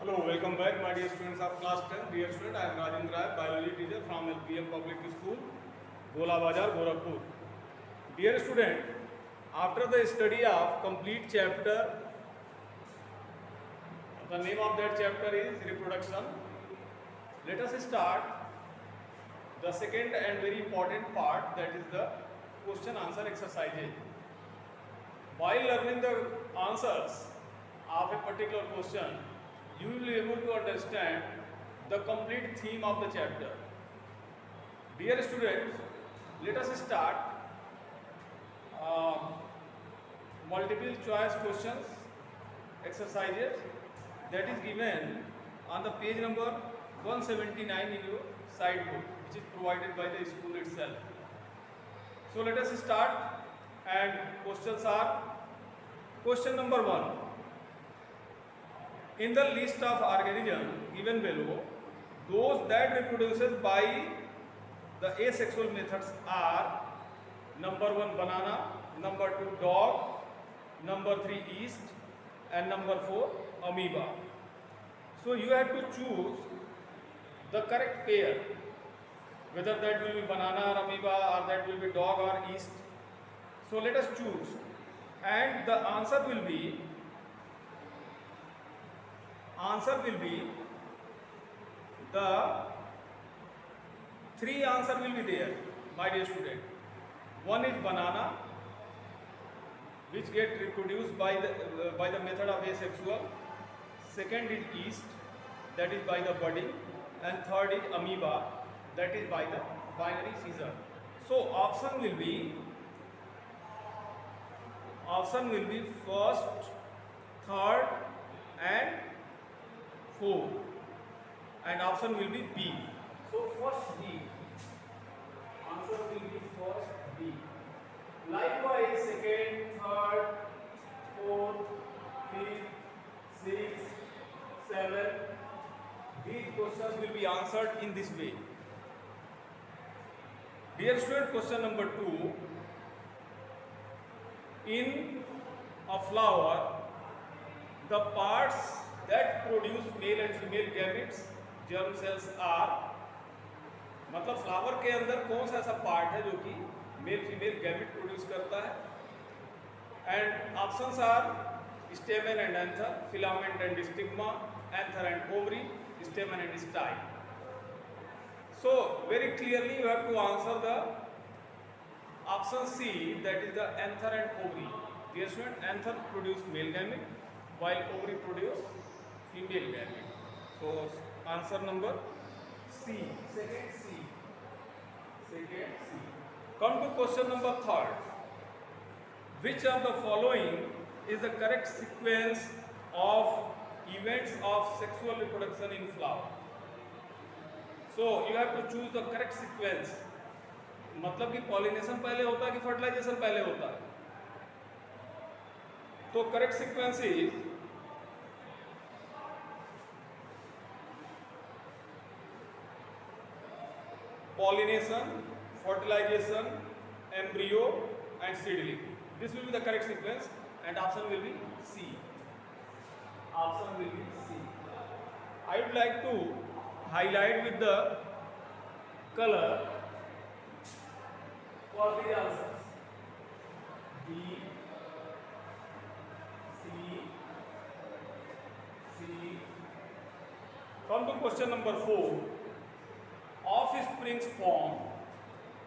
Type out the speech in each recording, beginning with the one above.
Hello, welcome back my dear students of class 10. Dear student, I am Rajendra Rai, biology teacher from LPM Public School, Gola Bazar, Gorakhpur. Dear student, after the study of complete chapter, the name of that chapter is reproduction. Let us start the second and very important part, that is the question answer exercises. While learning the answers of a particular question, you will be able to understand the complete theme of the chapter. Dear students, let us start multiple choice questions exercises that is given on the page number 179 in your side book, which is provided by the school itself. So let us start, and questions are: question number 1. In the list of organisms given below, those that reproduces by the asexual methods are number 1 banana, number 2 dog, number 3 yeast, and number 4 amoeba. So you have to choose the correct pair, whether that will be banana or amoeba, or that will be dog or yeast. So let us choose, and the answer will be the 3 answer will be there, my dear student. One is banana, which get reproduced by the method of asexual. Second is yeast, that is by the budding, and third is amoeba, that is by the binary fission. So option will be first, third, and 4, and option will be B. So first B, answer will be first B. Likewise, second, third, fourth, fifth, sixth, seventh, these questions will be answered in this way. Dear student, question number 2. In a flower, the parts that produce male and female gametes, germ cells are, मतलब flower के अंदर कौन सा ऐसा part है जो कि male female gamete produce करता है? And options are stamen and anther, filament and stigma, anther and ovary, stamen and style. So very clearly you have to answer the option C, that is the anther and ovary. Dear student, anther produce male gamete while ovary produce female gamete. So answer number C, second C. Come to question number 3. Which of the following is the correct sequence of events of sexual reproduction in flower? So you have to choose the correct sequence. मतलब कि pollination पहले होता है कि fertilisation पहले होता है? तो correct sequence is pollination, fertilization, embryo, and seedling. This will be the correct sequence, and option will be C. I would like to highlight with the color for the answers. B, C. Come to question number 4. Offsprings formed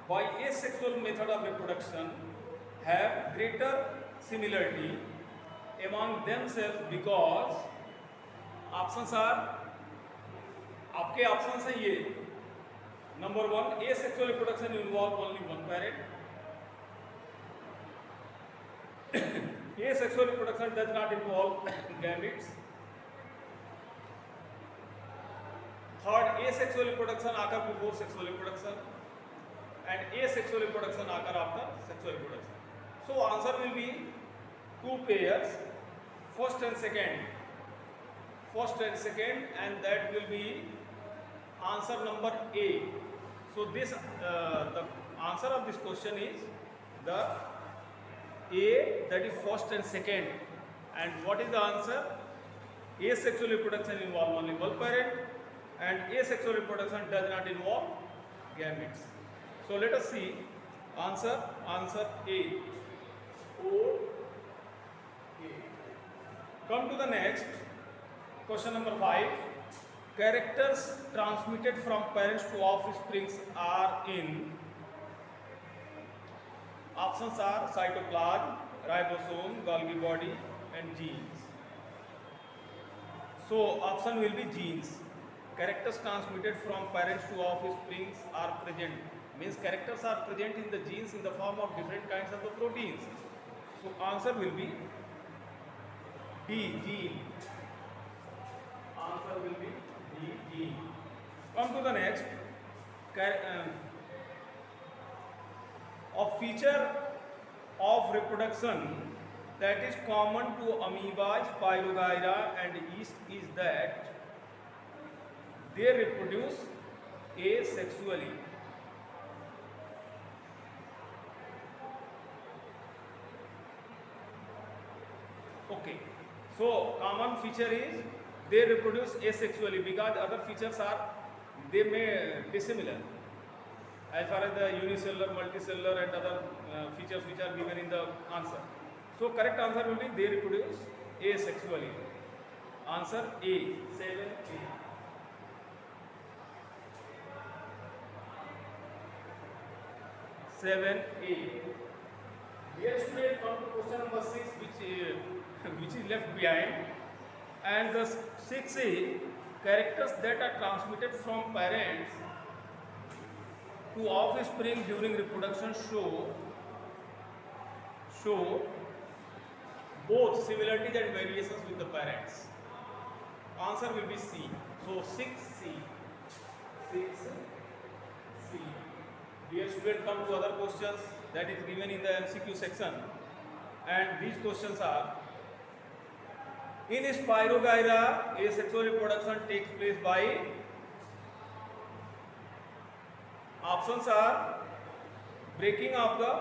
by asexual method of reproduction have greater similarity among themselves because options are, आपके options हैं ये. Number 1, asexual reproduction involve only one parent. Asexual reproduction does not involve gametes. Third, asexual reproduction occur before sexual reproduction, and asexual reproduction occur after sexual reproduction. So answer will be 2 pairs, first and second, and that will be answer number A. So this the answer of this question is the A, that is first and second. And what is the answer? asexual reproduction involve only one parent, and asexual reproduction does not involve gametes. So let us see answer. Answer A. 4 A. Come to the next question number 5. Characters transmitted from parents to offsprings are in. Options are cytoplasm, ribosome, Golgi body, and genes. So option will be genes. Characters transmitted from parents to offsprings are present. Means characters are present in the genes in the form of different kinds of the proteins. So answer will be D, gene. Answer will be D, gene. Come to the next. A feature of reproduction that is common to amoeba, Spirogyra, and yeast is that they reproduce asexually. Okay, so common feature is they reproduce asexually because other features are they may dissimilar as far as the unicellular, multicellular, and other features which are given in the answer. So correct answer will be they reproduce asexually. Answer A, 7A. Here student come to question number 6 which is left behind, and the 6A, characters that are transmitted from parents to offspring during reproduction show both similarities and variations with the parents. Answer will be C. So 6C. 6C. Dear student, come to other questions that is given in the MCQ section, and these questions are: in Spirogyra, asexual reproduction takes place by. Options are breaking of the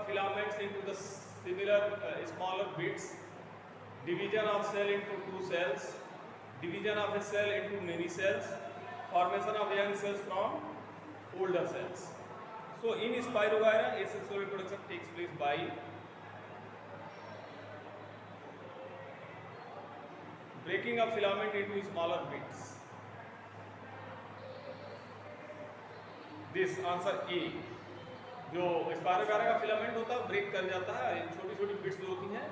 filaments into the similar smaller bits, division of cell into two cells, division of a cell into many cells, formation of young cells from older cells. So in Spirogyra, asexual reproduction takes place by breaking of filament into smaller bits. This answer A. जो spirogyra का filament होता है break कर जाता है, छोटी छोटी bits जो होती हैं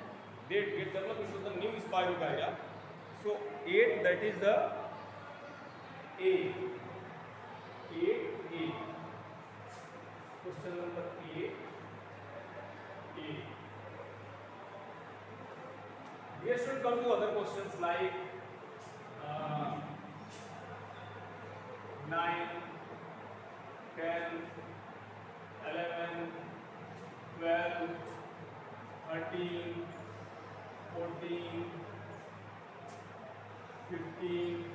they get developed into the new Spirogyra. So 8, that is the A. 8A. Question number 8A. Here should come to other questions like 9, 10, 11, 12, 13, 14, 15,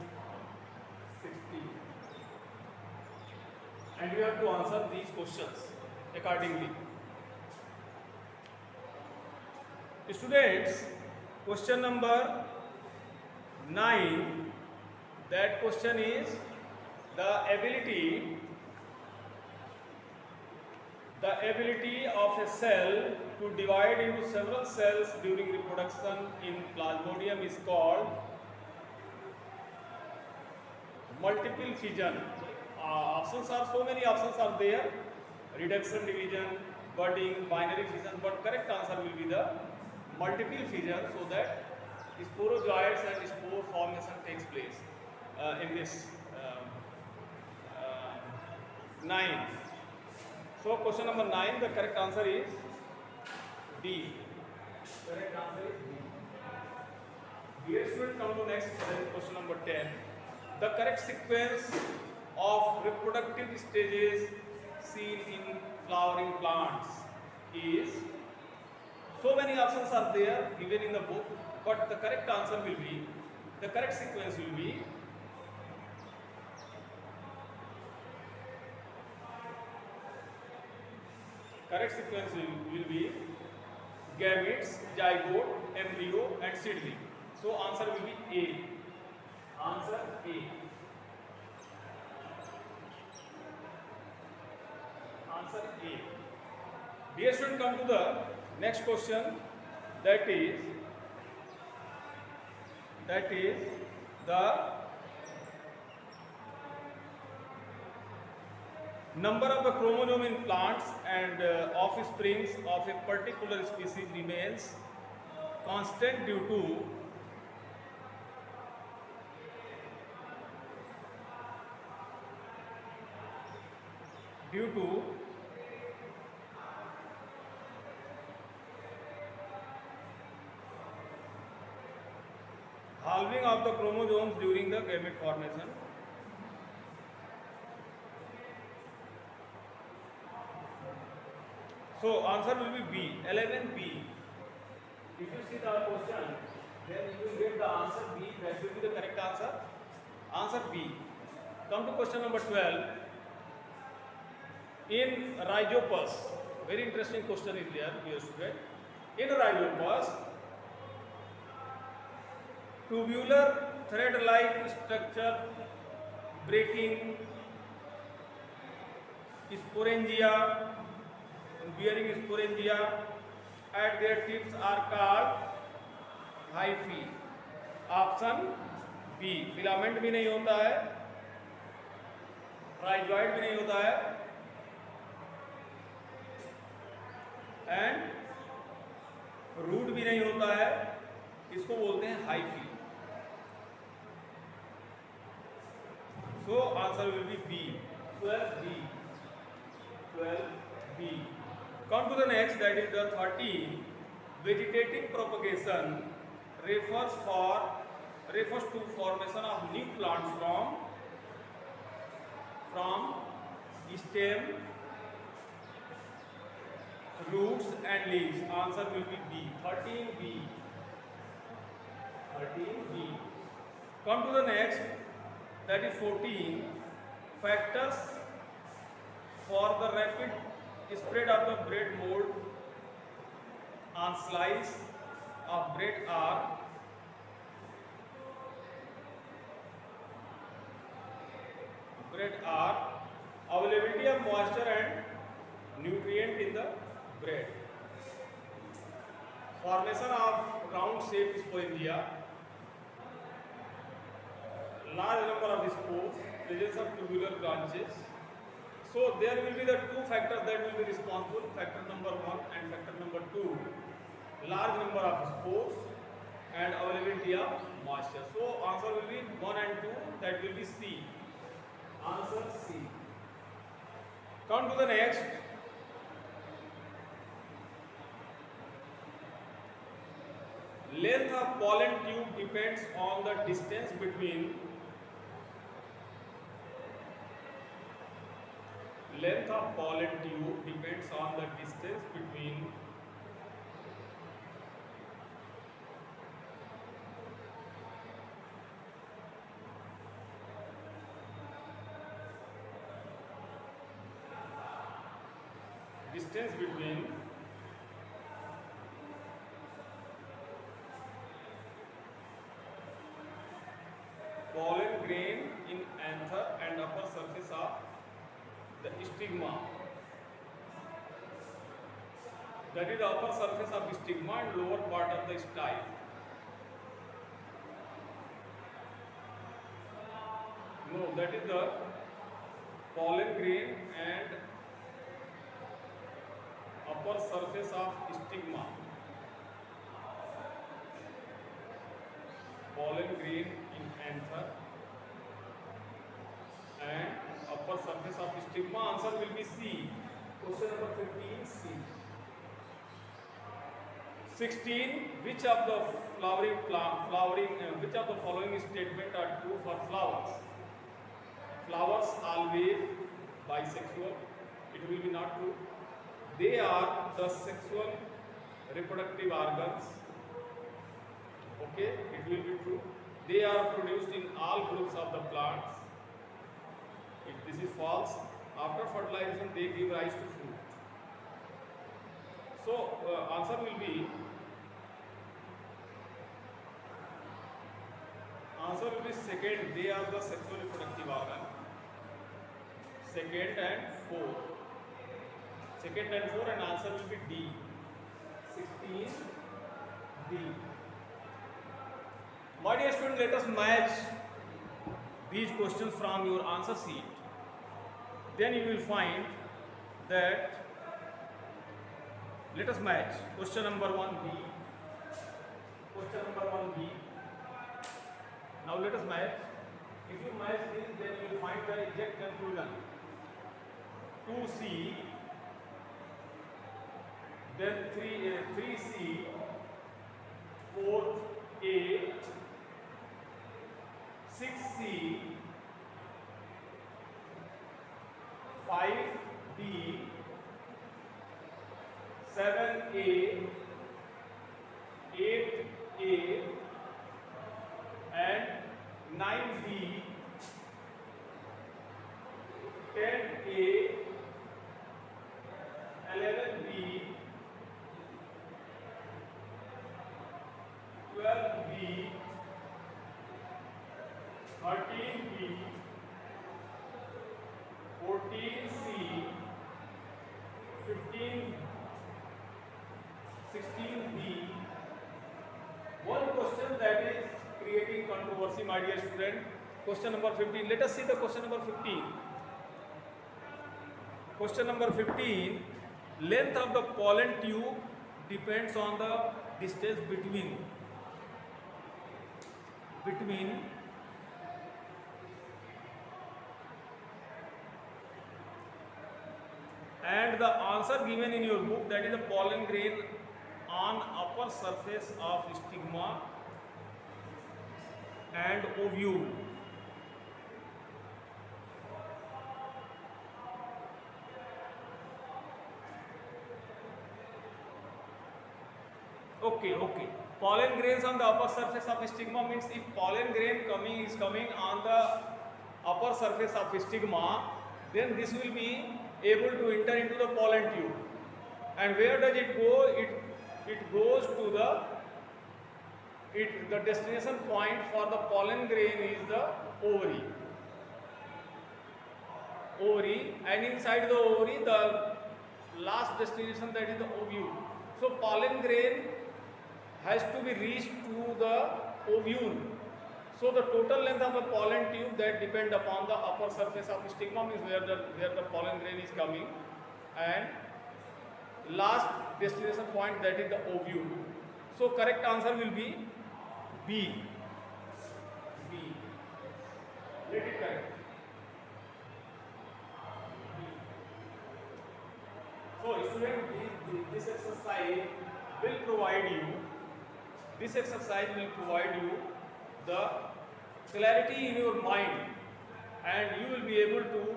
16. And you have to answer these questions accordingly. Students, question number 9, that question is the ability of a cell to divide into several cells during reproduction in Plasmodium is called multiple fission. Options are so many options are there: reduction, division, budding, binary fission, but correct answer will be the multiple fission, so that sporozoites and spore formation takes place in this 9. So question number 9, the correct answer is D. Correct answer is D. Here students, come to next question number 10. The correct sequence of reproductive stages seen in flowering plants is. So many options are there given in the book, but the correct answer will be, the correct sequence will be gametes, zygote, embryo and seedling. So answer will be A. Answer A. Answer A. Dear student, come to the next question. That is the number of the chromosome in plants and offsprings of a particular species remains constant due to halving of the chromosomes during the gamete formation. So answer will be B, 11B. If you see the question, then you will get the answer B. That will be the correct answer. Answer B. Come to question number 12. In Rhizopus, very interesting question is there, dear student. In Rhizopus, tubular thread-like structure breaking sporangia, bearing sporangia at their tips are called hyphae. Option B. Filament भी नहीं होता है, rhizoid भी नहीं होता है, and root भी नहीं होता है. इसको बोलते हैं hyphae. So answer will be B, 12B. 12B. Come to the next, that is the 13. Vegetative propagation refers to formation of new plants from stem, roots and leaves. Answer will be B, 13B. 13B. Come to the next, that is 14. Factors for the rapid spread of the bread mold on slice of bread are availability of moisture and nutrient in the bread, formation of round shaped sporangia, large number of spores, presence of tubular branches. So there will be the two factors that will be responsible, factor number 1 and factor number 2, large number of spores and availability of moisture. So answer will be 1 and 2, that will be C. Answer C. Come to the next. Length of pollen tube depends on the distance between length of pollen tube depends on the distance between pollen grain in anther and upper surface of the stigma. That is the upper surface of stigma and lower part of the style. No, that is the pollen grain and upper surface of stigma. Pollen grain in anther and upper surface of stigma. Answer will be C. Question number 15, C. 16. Which of the which of the following statement are true for flowers? Flowers always bisexual. It will be not true. They are the sexual reproductive organs. Okay, it will be true. They are produced in all groups of the plants. If this is false, after fertilization they give rise to fruit. So answer will be second. They are the sexually reproductive organ. Second and fourth. Second and fourth, and answer will be D. 16 D. My dear students, let us match these questions from your answer sheet. Then you will find that, let us match question number 1B. Question number 1B. Now let us match. If you match this, then you will find the exact conclusion. 2C, then 3C, 4A, 6C, 5D, 7A, 8A, and 9B, 10A, 11B, 12B, 13B, 14C, 15, 16B. One question that is creating controversy, my dear student. Question number 15. Let us see the question number 15. Question number 15. Length of the pollen tube depends on the distance between and the answer given in your book, that is the pollen grain on upper surface of stigma and ovule. Okay. Pollen grains on the upper surface of stigma means if pollen grain is coming on the upper surface of stigma, then this will be able to enter into the pollen tube. And where does it go? It goes to the destination point for the pollen grain is the ovary, and inside the ovary the last destination, that is the ovule. So pollen grain has to be reached to the ovule. So the total length of the pollen tube that depend upon the upper surface of stigma means where the pollen grain is coming, and last destination point, that is the ovule. So correct answer will be B. Let it correct. So student, this exercise will provide you. This exercise will provide you the clarity in your mind, and you will be able to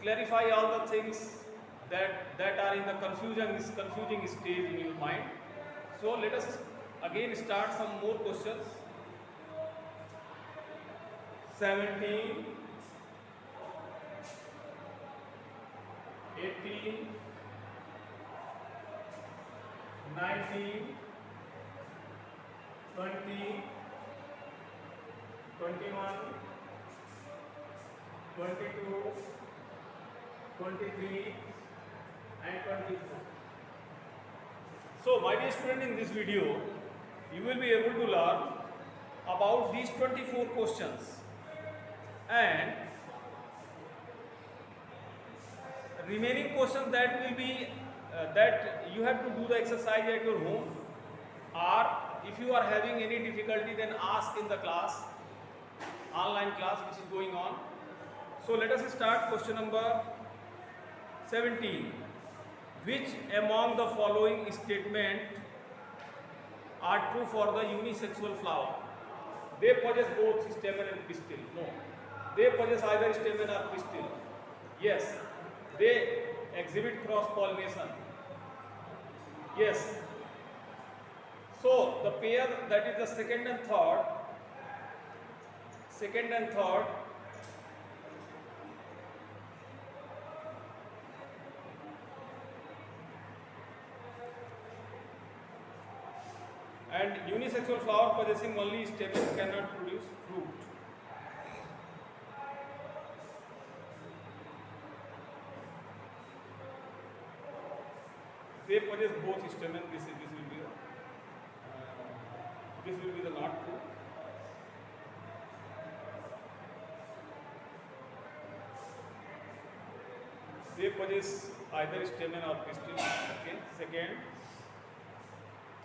clarify all the things that are in the confusing stage in your mind. So let us again start some more questions. 17, 18, 19, 20, 21, 22, 23 and 24. So my dear student, in this video you will be able to learn about these 24 questions, and remaining questions that will be that you have to do the exercise at your home, or if you are having any difficulty, then ask in the class, online class which is going on. So let us start question number 17. Which among the following statements are true for the unisexual flower? They possess both stamen and pistil. No. They possess either stamen or pistil. Yes. They exhibit cross pollination. Yes. So the pair, that is the second and third, And unisexual flower possessing only stamen cannot produce fruit. They possess both stamen. This will be the not true. They possess either stamen or pistil. Okay. Second,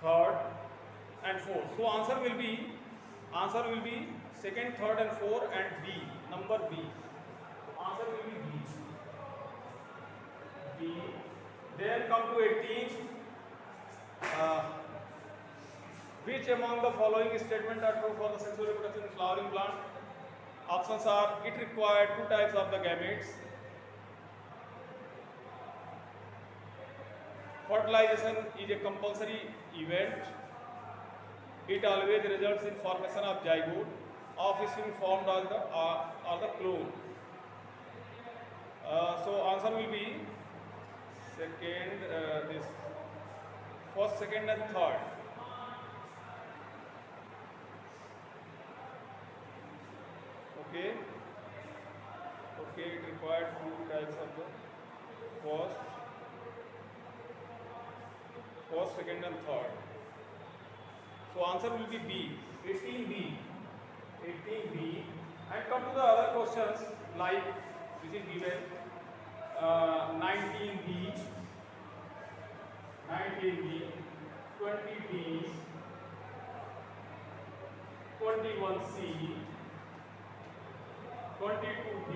third, and fourth. So answer will be second, third, and four, and B. Number B. Answer will be B. B. Then come to 18. Which among the following statements are true for the sexual reproduction in flowering plant? Options are: it required two types of the gametes. Fertilization is a compulsory event. It always results in formation of zygote. Offspring formed or the clone. So answer will be second, this first, second, and third. Okay. Okay, it required two types of the first, second, and third. So answer will be B. 18B. 18B. And come to the other questions like this is given 19B, 20B, 21C, 22B,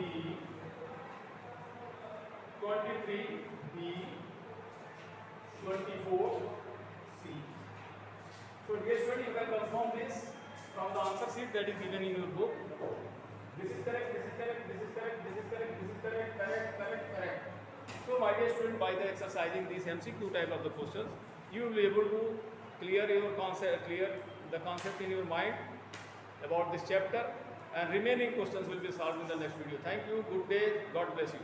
23B, 24C. So dear student, you can confirm this from the answer sheet that is given in your book. This is correct, this is correct, this is correct, this is correct, this is correct, correct. So my dear student, by the exercising these MCQ type of the questions, you will be able to clear the concept in your mind about this chapter, and remaining questions will be solved in the next video. Thank you, good day, God bless you.